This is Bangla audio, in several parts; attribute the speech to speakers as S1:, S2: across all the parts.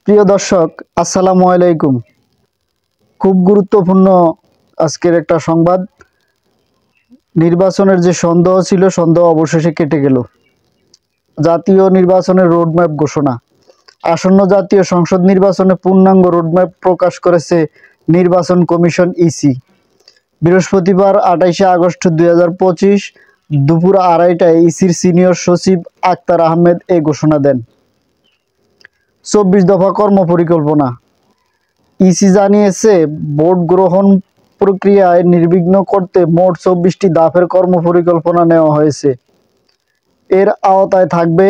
S1: প্রিয় দর্শক, আসসালামু আলাইকুম। খুব গুরুত্বপূর্ণ আজকের একটা সংবাদ। নির্বাচনের যে সন্দেহ ছিল, সন্দেহ অবশেষে কেটে গেল। জাতীয় নির্বাচনের রোডম্যাপ ঘোষণা। আসন্ন জাতীয় সংসদ নির্বাচনে পূর্ণাঙ্গ রোডম্যাপ প্রকাশ করেছে নির্বাচন কমিশন ইসি। বৃহস্পতিবার 28 আগস্ট 2025 দুপুর 2:30টায় ইসির সিনিয়র সচিব আক্তার আহমেদ এই ঘোষণা দেন। 24 দফা কর্মপরিকল্পনা। ইসি জানিয়েছে, ভোট গ্রহণ প্রক্রিয়ায় নির্বিঘ্ন করতে মোট 24টি দফার কর্মপরিকল্পনা নেওয়া হয়েছে। এর আওতায় থাকবে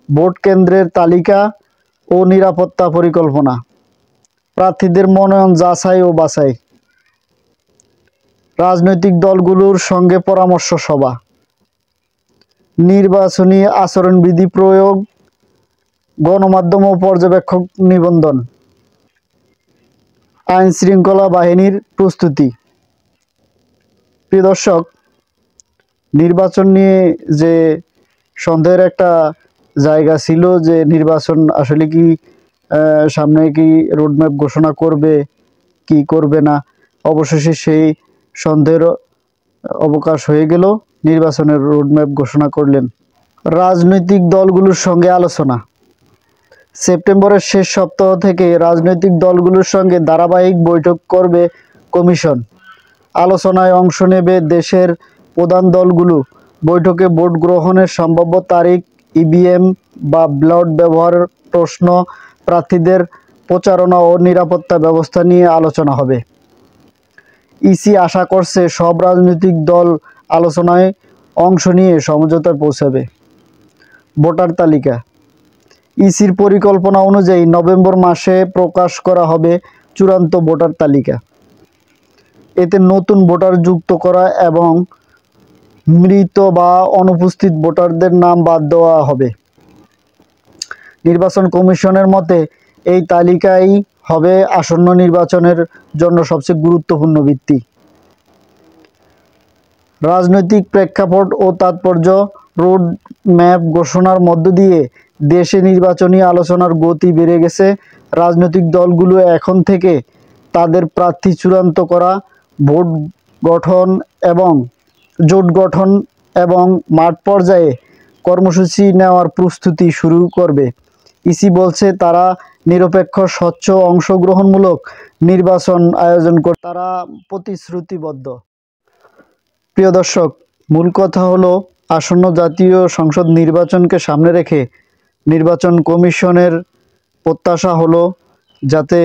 S1: ভোট কেন্দ্রের তালিকা ও নিরাপত্তা পরিকল্পনা, প্রার্থীদের মনোনয়ন যাচাই ও বাছাই, রাজনৈতিক দলগুলোর সঙ্গে পরামর্শ সভা, নির্বাচনী আচরণবিধি প্রয়োগ, গণমাধ্যম ও পর্যবেক্ষক নিবন্ধন, আইন শৃঙ্খলা বাহিনীর প্রস্তুতি। প্রিয় দর্শক, নির্বাচন নিয়ে যে সন্দেহের একটা জায়গা ছিল যে নির্বাচন আসলে কি সামনে কি রোডম্যাপ ঘোষণা করবে কি করবে না, অবশেষে সেই সন্দেহের অবকাশ হয়ে গেল। নির্বাচনের রোডম্যাপ ঘোষণা করলেন। রাজনৈতিক দলগুলোর সঙ্গে আলোচনা। সেপ্টেম্বরের শেষ সপ্তাহ থেকে রাজনৈতিক দলগুলোর সঙ্গে ধারাবাহিক বৈঠক করবে কমিশন। আলোচনায় অংশ নেবে দেশের প্রধান দলগুলো। বৈঠকে ভোট গ্রহণের সম্ভাব্য তারিখ, ইভিএম বা ব্যালট ব্যবহারের প্রশ্ন, প্রার্থীদের প্রচারণা ও নিরাপত্তা ব্যবস্থা নিয়ে আলোচনা হবে। ইসি আশা করছে সব রাজনৈতিক দল আলোচনায় অংশ নিয়ে সমঝোতায় পৌঁছাবে। ভোটার তালিকা। ইসির পরিকল্পনা অনুযায়ী নভেম্বর মাসে প্রকাশ করা হবে চূড়ান্ত ভোটার তালিকা। এতে নতুন ভোটার যুক্ত করা এবং মৃত বা অনুপস্থিত ভোটারদের নাম বাদ দেওয়া হবে। নির্বাচন কমিশনের মতে এই তালিকাই হবে আসন্ন নির্বাচনের জন্য সবচেয়ে গুরুত্বপূর্ণ ভিত্তি। রাজনৈতিক প্রেক্ষাপট ও তাৎপর্য। রোড ম্যাপ ঘোষণার মধ্য দিয়ে দেশে নির্বাচনী আলোচনার গতি বেড়ে গেছে। রাজনৈতিক দলগুলো এখন থেকে তাদের প্রার্থী চূড়ান্ত করা, জোট গঠন এবং মাঠ পর্যায়ে কর্মসূচি নেওয়ার প্রস্তুতি শুরু করবে। ইসি বলছে, তারা নিরপেক্ষ, স্বচ্ছ, অংশগ্রহণমূলক নির্বাচন আয়োজন করে তারা প্রতিশ্রুতিবদ্ধ। প্রিয় দর্শক, মূল কথা হলো, আসন্ন জাতীয় সংসদ নির্বাচনকে সামনে রেখে নির্বাচন কমিশনের প্রত্যাশা হলো যাতে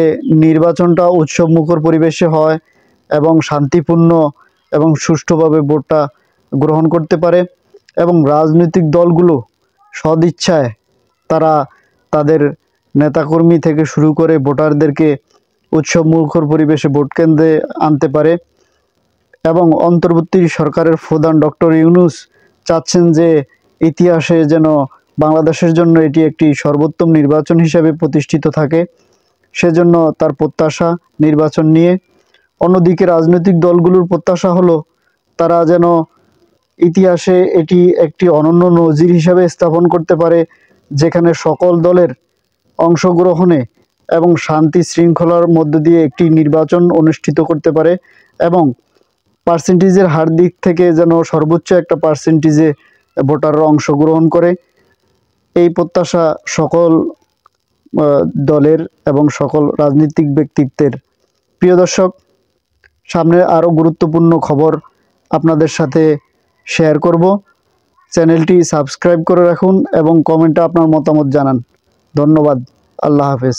S1: নির্বাচনটা উৎসবমুখর পরিবেশে হয় এবং শান্তিপূর্ণ এবং সুষ্ঠুভাবে ভোটটা গ্রহণ করতে পারে, এবং রাজনৈতিক দলগুলো সদিচ্ছায় তারা তাদের নেতাকর্মী থেকে শুরু করে ভোটারদেরকে উৎসবমুখর পরিবেশে ভোট কেন্দ্রে আনতে পারে। এবং অন্তর্বর্তী সরকারের প্রধান ডক্টর ইউনূস চাচ্ছেন যে ইতিহাসে যেন বাংলাদেশের জন্য এটি একটি সর্বোত্তম নির্বাচন হিসেবে প্রতিষ্ঠিত থাকে, সেজন্য তার প্রত্যাশা নির্বাচন নিয়ে। অন্যদিকে রাজনৈতিক দলগুলোর প্রত্যাশা হলো তারা যেন ইতিহাসে এটি একটি অনন্য নজির হিসাবে স্থাপন করতে পারে, যেখানে সকল দলের অংশগ্রহণে এবং শান্তি শৃঙ্খলার মধ্য দিয়ে একটি নির্বাচন অনুষ্ঠিত করতে পারে, এবং পার্সেন্টেজের হার দিক থেকে যেন সর্বোচ্চ একটা পার্সেন্টেজে ভোটাররা অংশগ্রহণ করে। এই প্রত্যাশা সকল দলের এবং সকল রাজনৈতিক ব্যক্তিত্বের। প্রিয় দর্শক, সামনে আরও গুরুত্বপূর্ণ খবর আপনাদের সাথে শেয়ার করব। চ্যানেলটি সাবস্ক্রাইব করে রাখুন এবং কমেন্টে আপনার মতামত জানান। ধন্যবাদ। আল্লাহ হাফেজ।